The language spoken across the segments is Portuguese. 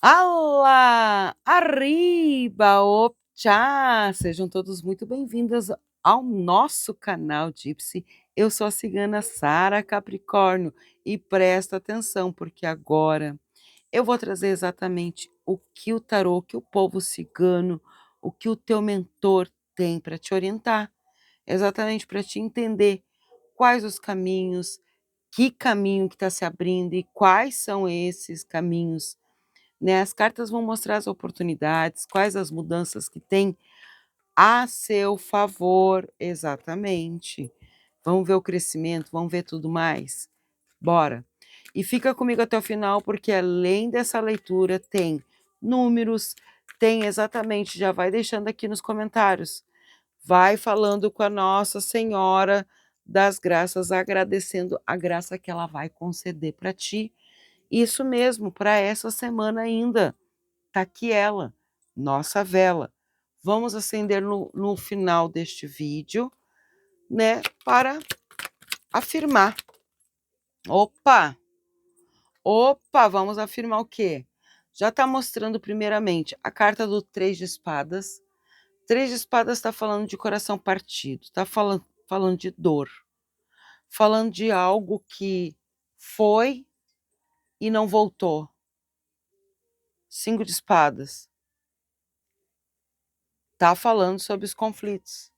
Alá, arriba, optcha! Sejam todos muito bem-vindos ao nosso canal Gypsy. Eu sou a cigana Sara Capricórnio e presta atenção, porque agora eu vou trazer exatamente o que o tarô, o que o povo cigano, o que o teu mentor tem para te orientar, exatamente para te entender quais os caminhos, que caminho que está se abrindo e quais são esses caminhos, né? As cartas vão mostrar as oportunidades, quais as mudanças que tem a seu favor, exatamente. Vamos ver o crescimento, vamos ver tudo mais? Bora! E fica comigo até o final, porque além dessa leitura tem números, tem exatamente, já vai deixando aqui nos comentários, vai falando com a Nossa Senhora das Graças, agradecendo a graça que ela vai conceder para ti. Isso mesmo, para essa semana ainda. Tá aqui ela, nossa vela. Vamos acender no final deste vídeo, né, para afirmar. Opa! Opa, vamos afirmar o quê? Já está mostrando primeiramente a carta do 3 de espadas. 3 de espadas está falando de coração partido, está falando de dor, falando de algo que foi e não voltou. 5 de espadas está falando sobre os conflitos,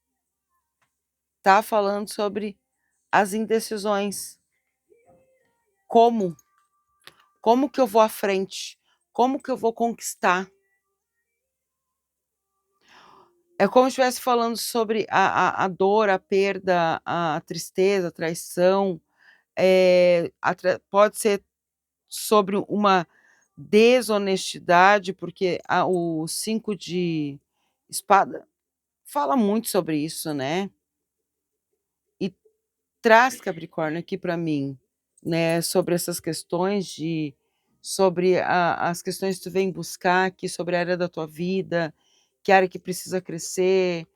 está falando sobre as indecisões. Como? Como que eu vou à frente? Como que eu vou conquistar? É como se estivesse falando sobre a dor, a perda, a tristeza, a traição. Pode ser sobre uma desonestidade, porque o 5 de espada fala muito sobre isso, né? E traz, Capricórnio, aqui para mim, né, sobre essas questões sobre as questões que tu vem buscar aqui, sobre a área da tua vida, que área que precisa crescer,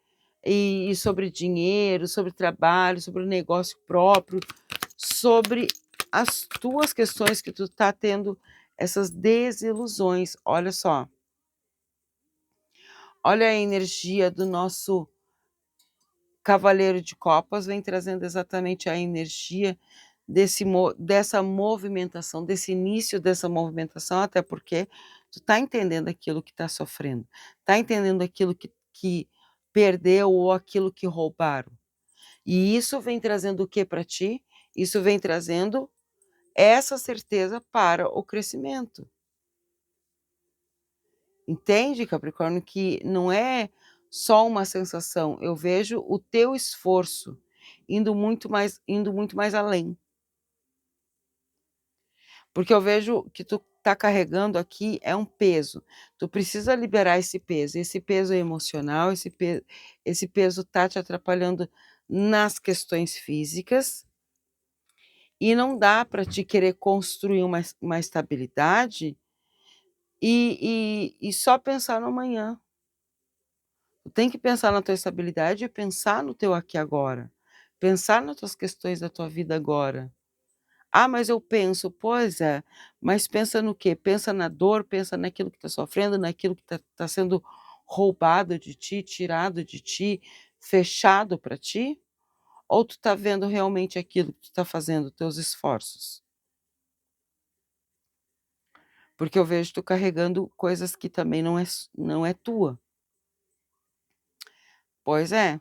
e sobre dinheiro, sobre trabalho, sobre o negócio próprio, sobre as tuas questões que tu tá tendo essas desilusões. Olha só, olha a energia do nosso Cavaleiro de Copas, vem trazendo exatamente a energia dessa movimentação, desse início dessa movimentação, até porque tu está entendendo aquilo que está sofrendo, está entendendo aquilo que perdeu ou aquilo que roubaram. E isso vem trazendo o que para ti? Isso vem trazendo essa certeza para o crescimento. Entende, Capricórnio, que não é só uma sensação, eu vejo o teu esforço indo muito mais além. Porque eu vejo que tu tá carregando aqui é um peso. Tu precisa liberar esse peso é emocional, esse peso tá te atrapalhando nas questões físicas, e não dá para te querer construir uma estabilidade e só pensar no amanhã. Tu tem que pensar na tua estabilidade e pensar no teu aqui agora. Pensar nas tuas questões da tua vida agora. Ah, mas eu penso, pois é, mas pensa no quê? Pensa na dor, pensa naquilo que está sofrendo, naquilo que tá sendo roubado de ti, tirado de ti, fechado para ti? Ou tu tá vendo realmente aquilo que tu tá fazendo, teus esforços? Porque eu vejo tu carregando coisas que também não é tua. Pois é.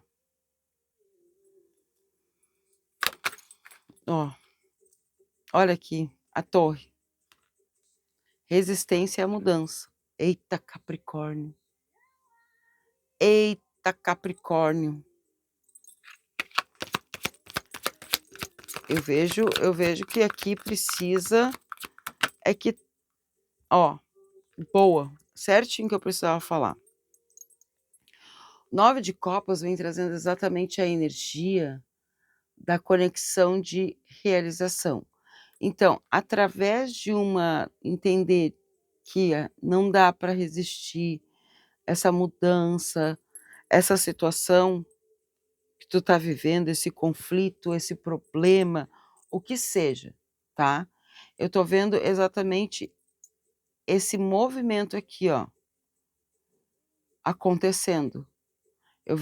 Ó, olha aqui, a torre. Resistência à mudança. Eita, Capricórnio. Eita, Capricórnio. Eu vejo que aqui precisa que, ó, boa, certinho que eu precisava falar. 9 de copas vem trazendo exatamente a energia da conexão de realização. Então, através de entender que não dá para resistir essa mudança, essa situação que tu tá vivendo, esse conflito, esse problema, o que seja, tá? Eu tô vendo exatamente esse movimento aqui, ó, acontecendo. Eu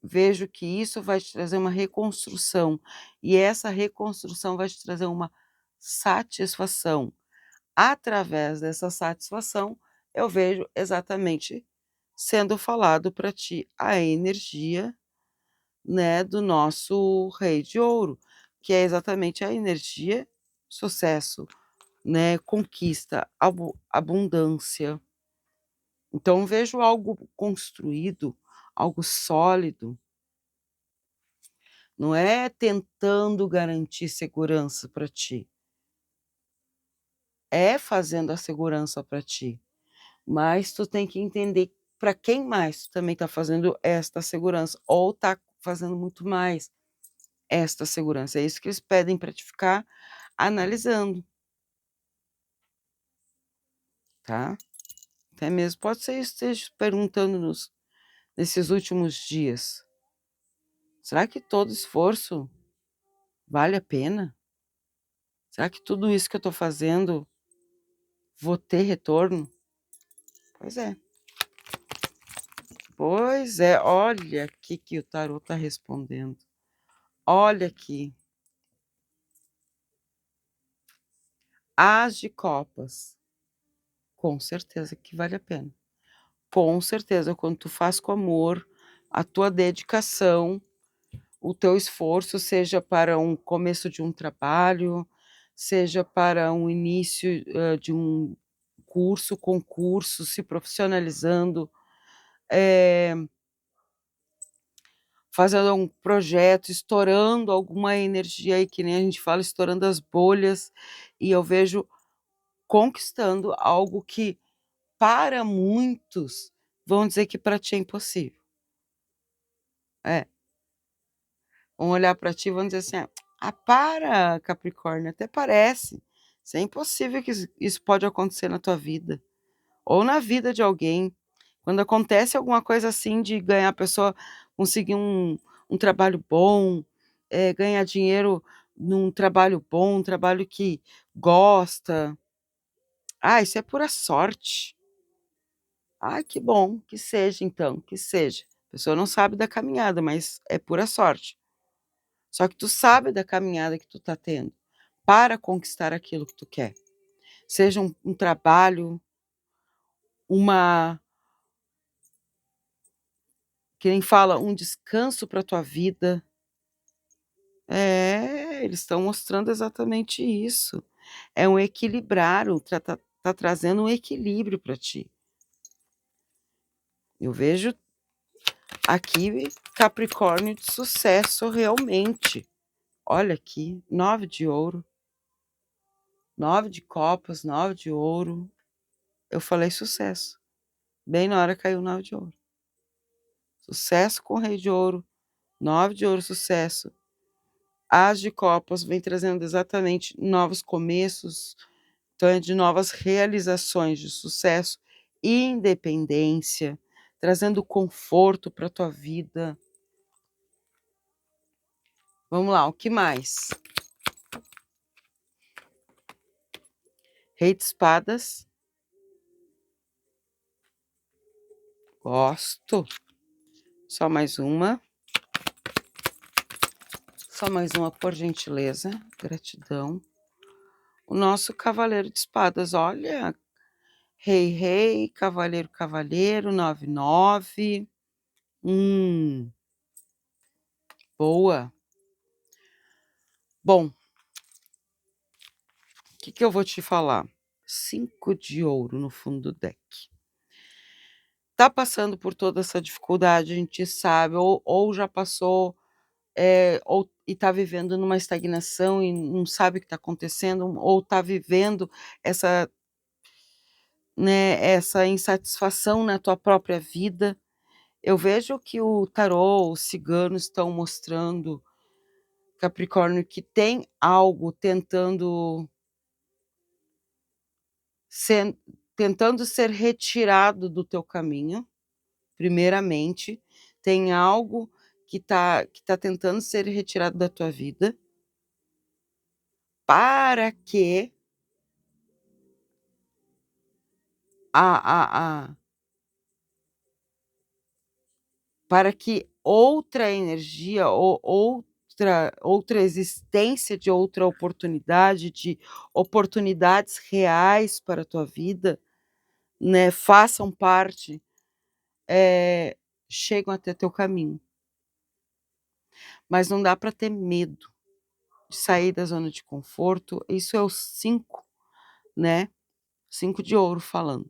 vejo que isso vai te trazer uma reconstrução, e essa reconstrução vai te trazer uma satisfação. Através dessa satisfação, eu vejo exatamente sendo falado para ti a energia, né, do nosso rei de ouro, que é exatamente a energia sucesso, né, conquista, abundância. Então vejo algo construído, algo sólido, não é tentando garantir segurança para ti, é fazendo a segurança para ti, mas tu tem que entender para quem mais tu também está fazendo esta segurança, ou está fazendo muito mais esta segurança. É isso que eles pedem para te ficar analisando, tá? Até mesmo pode ser isso que esteja perguntando nesses últimos dias. Será que todo esforço vale a pena? Será que tudo isso que eu estou fazendo vou ter retorno? Pois é. Pois é, olha aqui que o tarô está respondendo. Olha aqui. As de copas. Com certeza que vale a pena. Com certeza, quando tu faz com amor, a tua dedicação, o teu esforço, seja para um começo de um trabalho, seja para um início, de um curso, concurso, se profissionalizando, eh, fazendo um projeto, estourando alguma energia aí, que nem a gente fala, estourando as bolhas, e eu vejo conquistando algo que para muitos vão dizer que para ti é impossível. É, vão olhar para ti e vão dizer assim: "Ah, para Capricórnio, até parece, isso é impossível que isso pode acontecer na tua vida, ou na vida de alguém". Quando acontece alguma coisa assim de ganhar a pessoa conseguir um trabalho bom, ganhar dinheiro num trabalho bom, um trabalho que gosta, ah, isso é pura sorte. Ah, que bom, que seja então, que seja. A pessoa não sabe da caminhada, mas é pura sorte. Só que tu sabe da caminhada que tu tá tendo para conquistar aquilo que tu quer. Seja um trabalho, uma que nem fala, um descanso para tua vida. É, eles estão mostrando exatamente isso. É um equilibrar, tá trazendo um equilíbrio para ti. Eu vejo aqui Capricórnio de sucesso realmente. Olha aqui, 9 de ouro, 9 de copas, 9 de ouro. Eu falei sucesso. Bem na hora caiu o 9 de ouro. Sucesso com o rei de ouro, 9 de ouro, sucesso. As de copas vem trazendo exatamente novos começos, então é de novas realizações, de sucesso, independência, trazendo conforto para tua vida. Vamos lá, o que mais? Rei de espadas. Gosto. Só mais uma. Só mais uma, por gentileza. Gratidão. O nosso cavaleiro de espadas, olha, rei, rei, cavaleiro, cavaleiro, 9, 9. Boa. Bom, o que eu vou te falar? 5 de ouro no fundo do deck. Tá passando por toda essa dificuldade, a gente sabe, ou já passou, ou e tá vivendo numa estagnação e não sabe o que tá acontecendo, ou tá vivendo essa, né, essa insatisfação na tua própria vida. Eu vejo que o tarô, os ciganos estão mostrando, Capricórnio, que tem algo sen tentando ser retirado do teu caminho, primeiramente. Tem algo que tá tentando ser retirado da tua vida, para que a para que outra energia ou outra existência de outra oportunidade, de oportunidades reais para a tua vida, né, façam parte, eh, chegam até teu caminho. Mas não dá para ter medo de sair da zona de conforto, isso é o 5, né, 5 de ouro falando.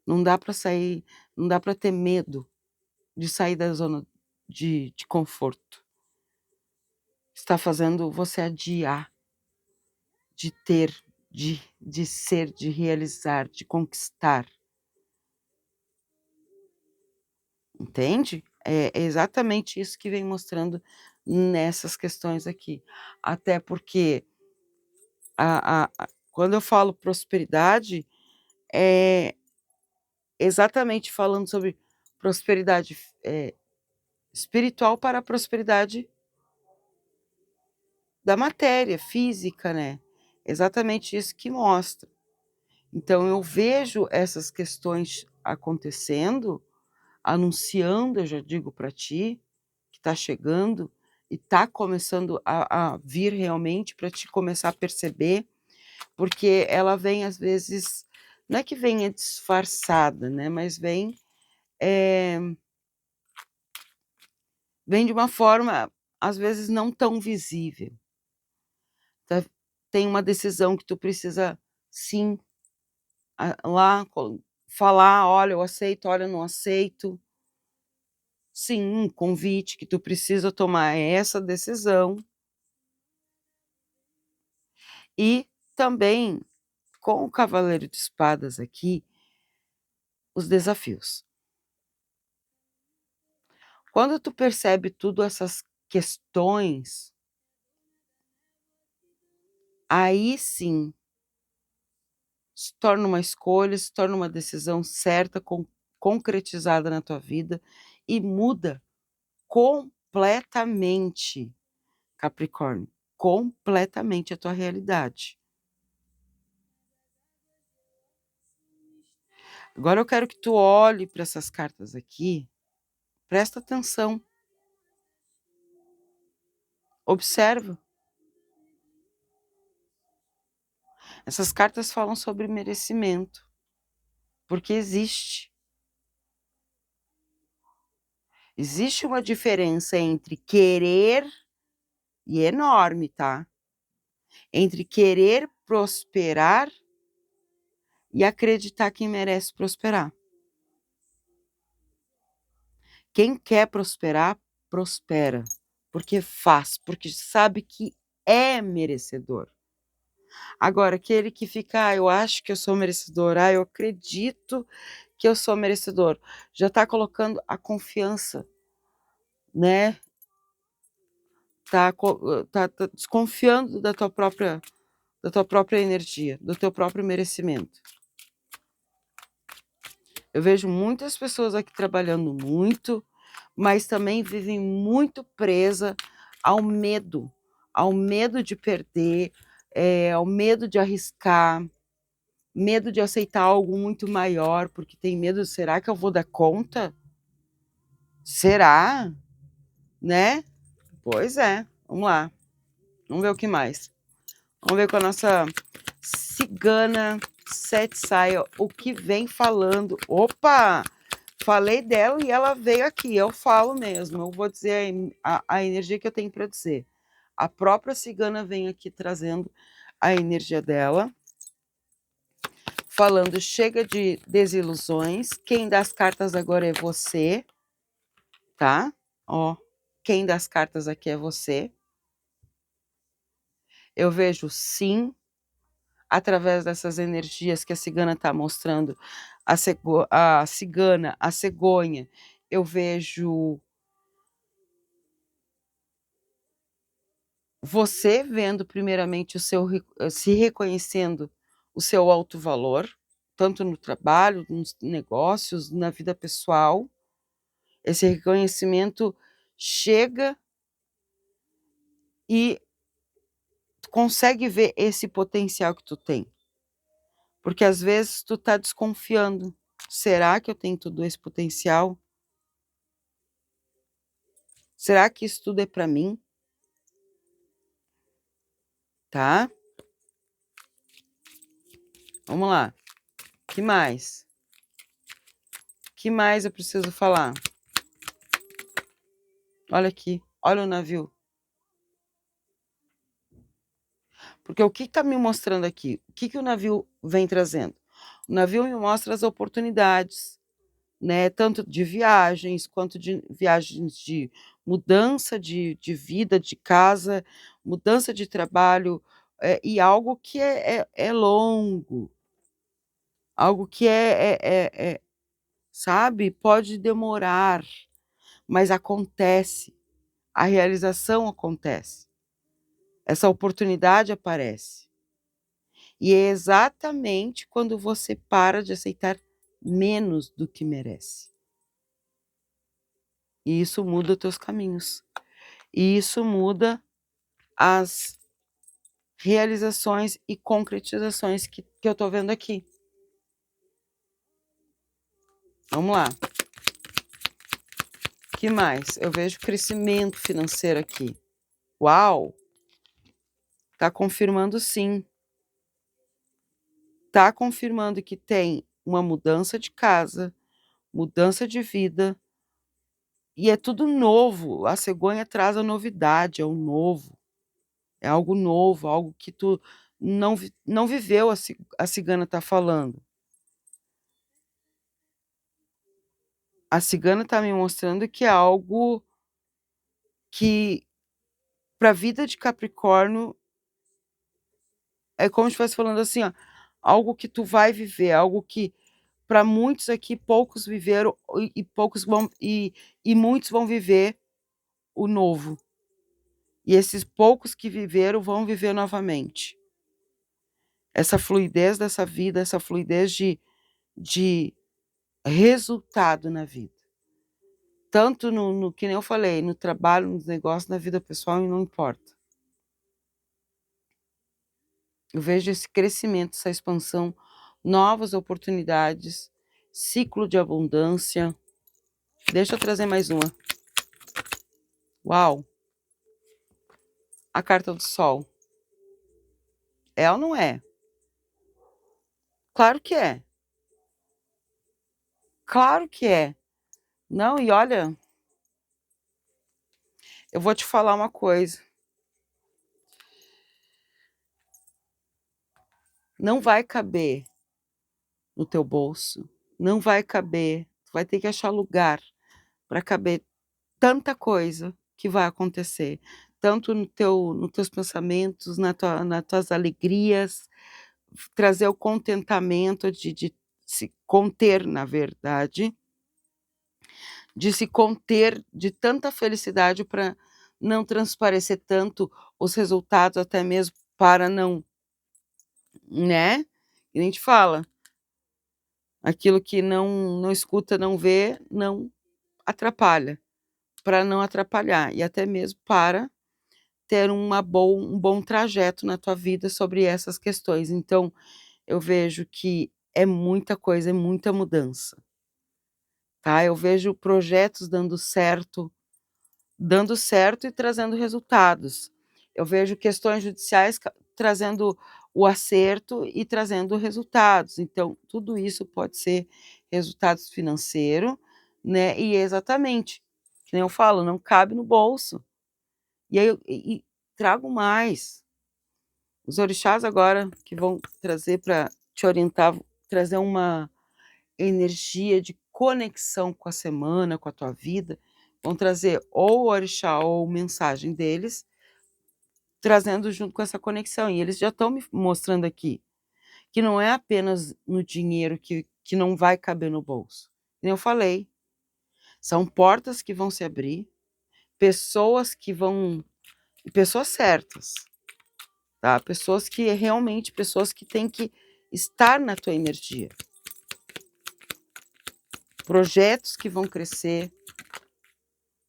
Não dá para sair, não dá para ter medo de sair da zona de conforto. Está fazendo você adiar de ter, de ser, de realizar, de conquistar. Entende? É exatamente isso que vem mostrando nessas questões aqui. Até porque quando eu falo prosperidade, é exatamente falando sobre prosperidade, espiritual para a prosperidade da matéria, física, né. Exatamente isso que mostra. Então eu vejo essas questões acontecendo, anunciando, eu já digo para ti, que está chegando e está começando a vir realmente para te começar a perceber, porque ela vem às vezes, não é que venha disfarçada, né, mas vem, eh, vem de uma forma, às vezes, não tão visível. Tá, tem uma decisão que tu precisa, sim, lá falar: "Olha, eu aceito, olha, eu não aceito". Sim, um convite que tu precisa tomar essa decisão. E também, com o cavaleiro de espadas aqui, os desafios. Quando tu percebe tudo essas questões, aí sim, se torna uma escolha, se torna uma decisão certa, concretizada na tua vida e muda completamente, Capricórnio, completamente a tua realidade. Agora eu quero que tu olhe para essas cartas aqui, presta atenção, observa. Essas cartas falam sobre merecimento, porque existe. Existe uma diferença entre querer, e enorme, tá? Entre querer prosperar e acreditar que merece prosperar. Quem quer prosperar, prospera, porque faz, porque sabe que é merecedor. Agora, aquele que fica: "Ah, eu acho que eu sou merecedor. Ah, eu acredito que eu sou merecedor", já está colocando a confiança, né, tá desconfiando da tua própria energia, do teu próprio merecimento. Eu vejo muitas pessoas aqui trabalhando muito, mas também vivem muito presa ao medo de perder, ao medo de arriscar, medo de aceitar algo muito maior, porque tem medo: "Será que eu vou dar conta? Será?", né. Pois é, vamos lá, vamos ver o que mais. Vamos ver com a nossa cigana Sete Saia o que vem falando. Opa! Falei dela e ela veio aqui, eu falo mesmo, eu vou dizer a energia que eu tenho para dizer. A própria cigana vem aqui trazendo a energia dela, falando: "Chega de desilusões, quem dá as cartas agora é você", tá. Ó, quem dá as cartas aqui é você. Eu vejo sim, através dessas energias que a cigana está mostrando, a cigana, a cegonha, eu vejo você vendo primeiramente o seu se reconhecendo o seu alto valor, tanto no trabalho, nos negócios, na vida pessoal. Esse reconhecimento chega e tu consegue ver esse potencial que tu tem. Porque às vezes tu tá desconfiando. Será que eu tenho todo esse potencial? Será que isso tudo é para mim? Tá? Vamos lá. Que mais? Que mais eu preciso falar? Olha aqui, olha o navio. Porque o que está me mostrando aqui? O que o navio vem trazendo? O navio me mostra as oportunidades, né? Tanto de viagens, quanto de viagens de mudança de vida, de casa, mudança de trabalho, e algo que é longo, algo que sabe, pode demorar, mas acontece, a realização acontece, essa oportunidade aparece. E é exatamente quando você para de aceitar menos do que merece. E isso muda os teus caminhos. E isso muda as realizações e concretizações que eu estou vendo aqui. Vamos lá. O que mais? Eu vejo crescimento financeiro aqui. Uau! Está confirmando sim. Está confirmando que tem uma mudança de casa, mudança de vida, e é tudo novo. A cegonha traz a novidade, é o novo. É algo novo, algo que tu não viveu, a cigana está falando. A cigana está me mostrando que é algo que, para a vida de Capricórnio, é como se estivesse falando assim, ó, algo que tu vai viver, algo que para muitos aqui poucos viveram e poucos vão e muitos vão viver o novo. E esses poucos que viveram vão viver novamente. Essa fluidez dessa vida, essa fluidez de resultado na vida. Tanto no que nem eu falei, no trabalho, nos negócios, na vida pessoal, e não importa. Eu vejo esse crescimento, essa expansão, novas oportunidades, ciclo de abundância. Deixa eu trazer mais uma. Uau! A carta do sol. É ou não é? Claro que é. Claro que é. Não, e olha, eu vou te falar uma coisa. Não vai caber no teu bolso. Não vai caber. Tu vai ter que achar lugar para caber tanta coisa que vai acontecer, tanto nos teus pensamentos, nas tuas alegrias, trazer o contentamento de se conter, na verdade, de se conter de tanta felicidade para não transparecer tanto os resultados, até mesmo para não, né? E a gente fala, aquilo que não escuta, não vê, não atrapalha, para não atrapalhar, e até mesmo para ter um bom trajeto na tua vida sobre essas questões. Então, eu vejo que é muita coisa, é muita mudança, tá? Eu vejo projetos dando certo e trazendo resultados. Eu vejo questões judiciais trazendo o acerto e trazendo resultados. Então, tudo isso pode ser resultados financeiro, né? E exatamente, que nem eu falo, não cabe no bolso. E aí trago mais. Os orixás agora que vão trazer para te orientar, trazer uma energia de conexão com a semana, com a tua vida, vão trazer ou o orixá ou mensagem deles, trazendo junto com essa conexão. E eles já estão me mostrando aqui que não é apenas no dinheiro que não vai caber no bolso. Como eu falei, são portas que vão se abrir, pessoas que vão, pessoas certas, tá? Pessoas que realmente, pessoas que têm que estar na tua energia. Projetos que vão crescer.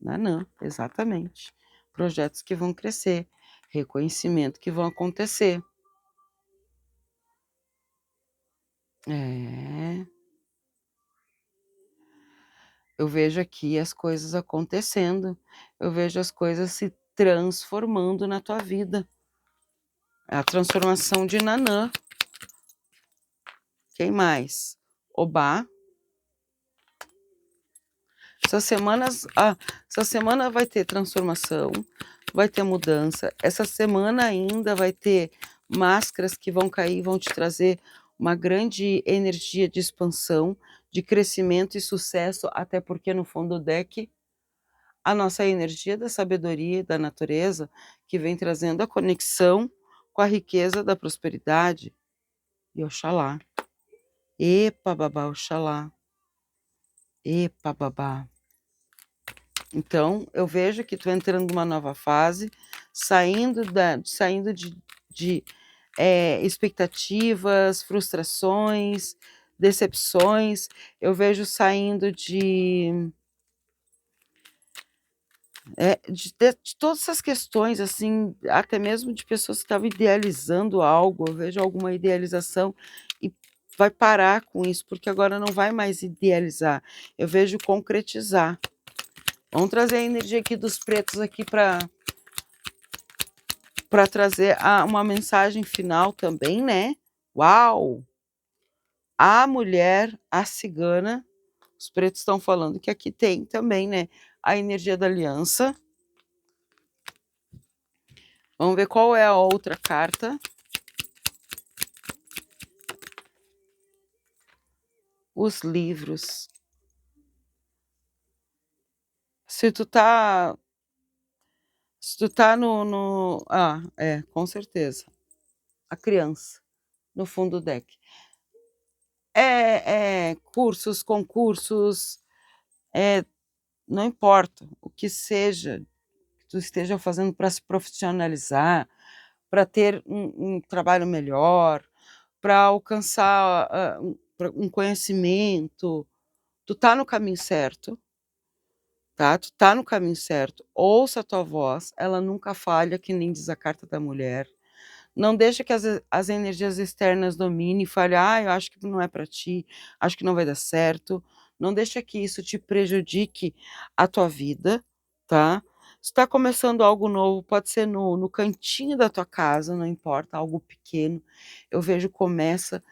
Não, exatamente. Projetos que vão crescer, reconhecimento que vão acontecer. É. Eu vejo aqui as coisas acontecendo, eu vejo as coisas se transformando na tua vida. A transformação de Nanã. Quem mais? Obá. Essa semana vai ter transformação, vai ter mudança. Essa semana ainda vai ter máscaras que vão cair, vão te trazer uma grande energia de expansão, de crescimento e sucesso, até porque no fundo do deck a nossa energia da sabedoria e da natureza, que vem trazendo a conexão com a riqueza da prosperidade. E Oxalá. Epa, babá, Oxalá. Epa, babá. Então, eu vejo que tu entrando numa nova fase, saindo de expectativas, frustrações, decepções. Eu vejo saindo de todas essas questões, assim, até mesmo de pessoas que estavam idealizando algo. Eu vejo alguma idealização e vai parar com isso, porque agora não vai mais idealizar. Eu vejo concretizar. Vamos trazer a energia aqui dos pretos aqui para trazer uma mensagem final também, né? Uau! A mulher, a cigana, os pretos estão falando que aqui tem também, né? A energia da aliança. Vamos ver qual é a outra carta. Os livros. Se tu tá com certeza. A criança, no fundo do deck. Cursos, concursos, não importa o que seja que tu esteja fazendo para se profissionalizar, para ter um trabalho melhor, para alcançar um conhecimento, tu tá no caminho certo, tá? Tu tá no caminho certo. Ouça a tua voz, ela nunca falha, que nem diz a carta da mulher. Não deixa que as energias externas dominem e fale: "Ah, eu acho que não é para ti, acho que não vai dar certo". Não deixa que isso te prejudique a tua vida, tá? Se tá começando algo novo, pode ser no cantinho da tua casa, não importa, algo pequeno. Eu vejo começa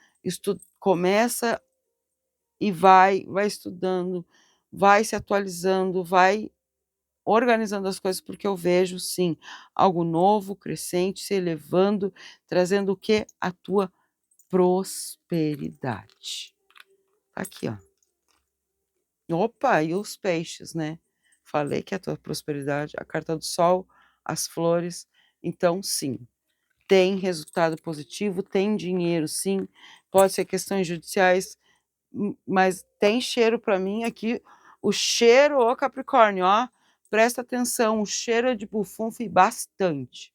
e vai estudando, vai se atualizando, vai organizando as coisas, porque eu vejo sim, algo novo, crescente, se elevando, trazendo o quê? A tua prosperidade. Tá aqui, ó. Opa, e os peixes, né? Falei que a tua prosperidade, a carta do sol, as flores. Então, sim, tem resultado positivo, tem dinheiro, sim. Pode ser questões judiciais, mas tem cheiro para mim aqui. O cheiro, ô Capricórnio, ó, presta atenção, o cheiro é de bufunfa e bastante,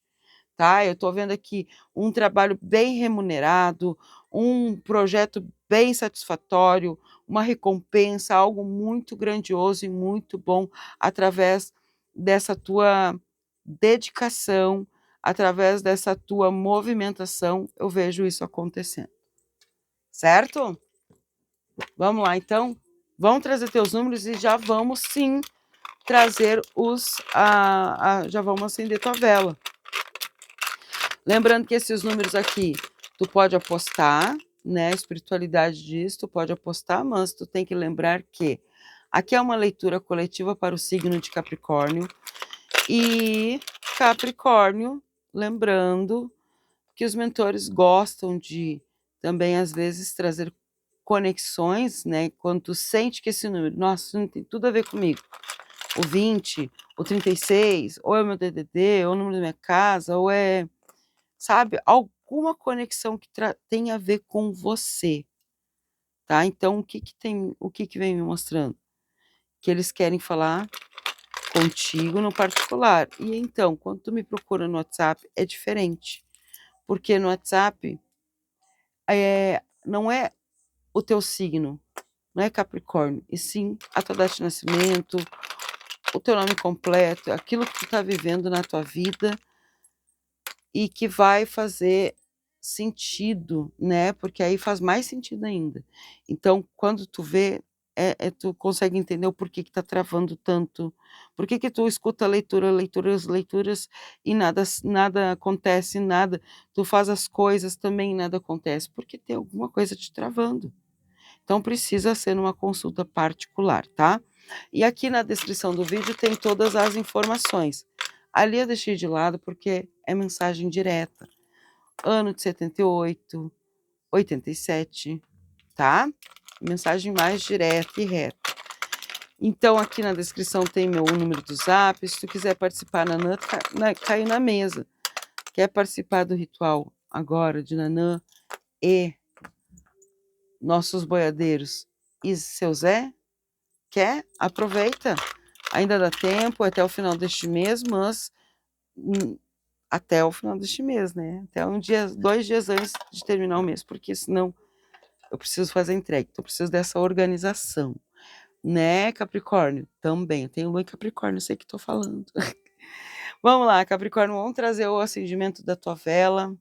tá? Eu tô vendo aqui um trabalho bem remunerado, um projeto bem satisfatório, uma recompensa, algo muito grandioso e muito bom através dessa tua dedicação, através dessa tua movimentação, eu vejo isso acontecendo. Certo? Vamos lá, então. Vamos trazer teus números e já vamos sim trazer já vamos acender tua vela. Lembrando que esses números aqui, tu pode apostar, né? A espiritualidade diz, tu pode apostar, mas tu tem que lembrar que aqui é uma leitura coletiva para o signo de Capricórnio. E Capricórnio, lembrando que os mentores gostam de também, às vezes, trazer conexões, né? Quando tu sente que esse número, nossa, isso não tem tudo a ver comigo. O 20, o 36, ou é o meu DDD, ou o número da minha casa, ou é, sabe, alguma conexão que tem a ver com você, tá? Então, o que vem me mostrando? Que eles querem falar contigo no particular. E então, quando tu me procura no WhatsApp, é diferente. Porque no WhatsApp, não é o teu signo, não é Capricórnio, e sim a tua data de nascimento, o teu nome completo, aquilo que tu tá vivendo na tua vida e que vai fazer sentido, né, porque aí faz mais sentido ainda. Então, quando tu vê, tu consegue entender o porquê que tá travando tanto, por que tu escuta leitura, leituras, leituras e nada acontece, nada, tu faz as coisas também e nada acontece, porque tem alguma coisa te travando. Então precisa ser numa consulta particular, tá? E aqui na descrição do vídeo tem todas as informações. Ali eu deixei de lado porque é mensagem direta. Ano de 78, 87, tá? Mensagem mais direta e reta. Então aqui na descrição tem meu número do Zap, se tu quiser participar, Nanã caiu na mesa. Quer participar do ritual agora de Nanã e nossos boiadeiros e seu Zé? Quer? Aproveita. Ainda dá tempo até o final deste mês, mas até o final deste mês, né? Até 2 dias antes de terminar o mês, porque senão eu preciso fazer a entrega. Então eu preciso dessa organização, né, Capricórnio? Também. Eu tenho lua em Capricórnio, sei que estou falando. Vamos lá, Capricórnio, vamos trazer o acendimento da tua vela.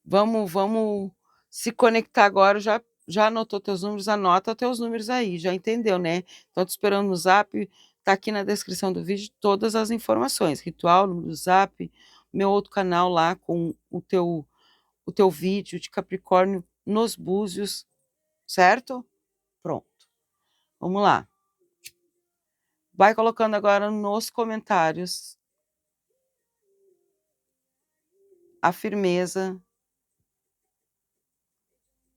Vamos se conectar agora. Já anotou teus números? Anota teus números aí, já entendeu, né? Tô te esperando no Zap, tá aqui na descrição do vídeo todas as informações, ritual, número do Zap, meu outro canal lá com o teu vídeo de Capricórnio nos búzios, certo? Pronto, vamos lá. Vai colocando agora nos comentários a firmeza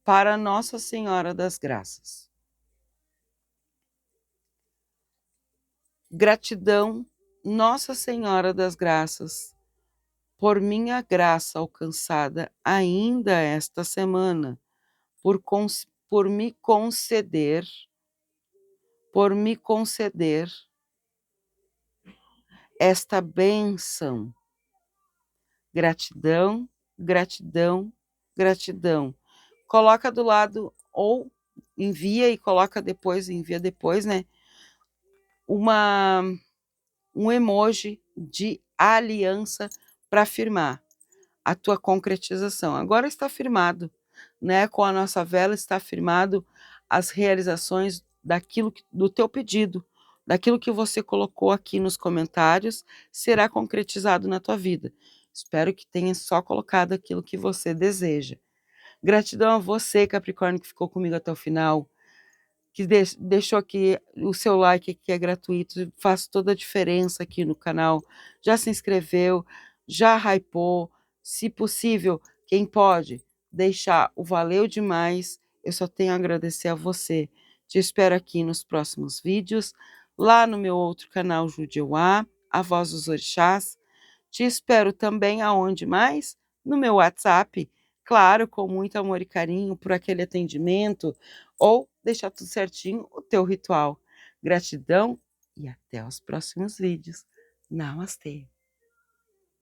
para Nossa Senhora das Graças. Gratidão, Nossa Senhora das Graças, por minha graça alcançada ainda esta semana, por me conceder esta bênção. Gratidão, gratidão, gratidão. Coloca do lado ou envia e coloca depois, envia depois, né? Um emoji de aliança para firmar a tua concretização. Agora está firmado, né? Com a nossa vela está firmado as realizações do teu pedido, daquilo que você colocou aqui nos comentários, será concretizado na tua vida. Espero que tenha só colocado aquilo que você deseja. Gratidão a você, Capricórnio, que ficou comigo até o final, que deixou aqui o seu like, que é gratuito, faz toda a diferença aqui no canal. Já se inscreveu, já hypou, se possível, quem pode deixar o valeu demais, eu só tenho a agradecer a você. Te espero aqui nos próximos vídeos, lá no meu outro canal Judieuá, a Voz dos Orixás. Te espero também aonde mais? No meu WhatsApp, claro, com muito amor e carinho por aquele atendimento, ou deixar tudo certinho o teu ritual. Gratidão e até os próximos vídeos. Namastê!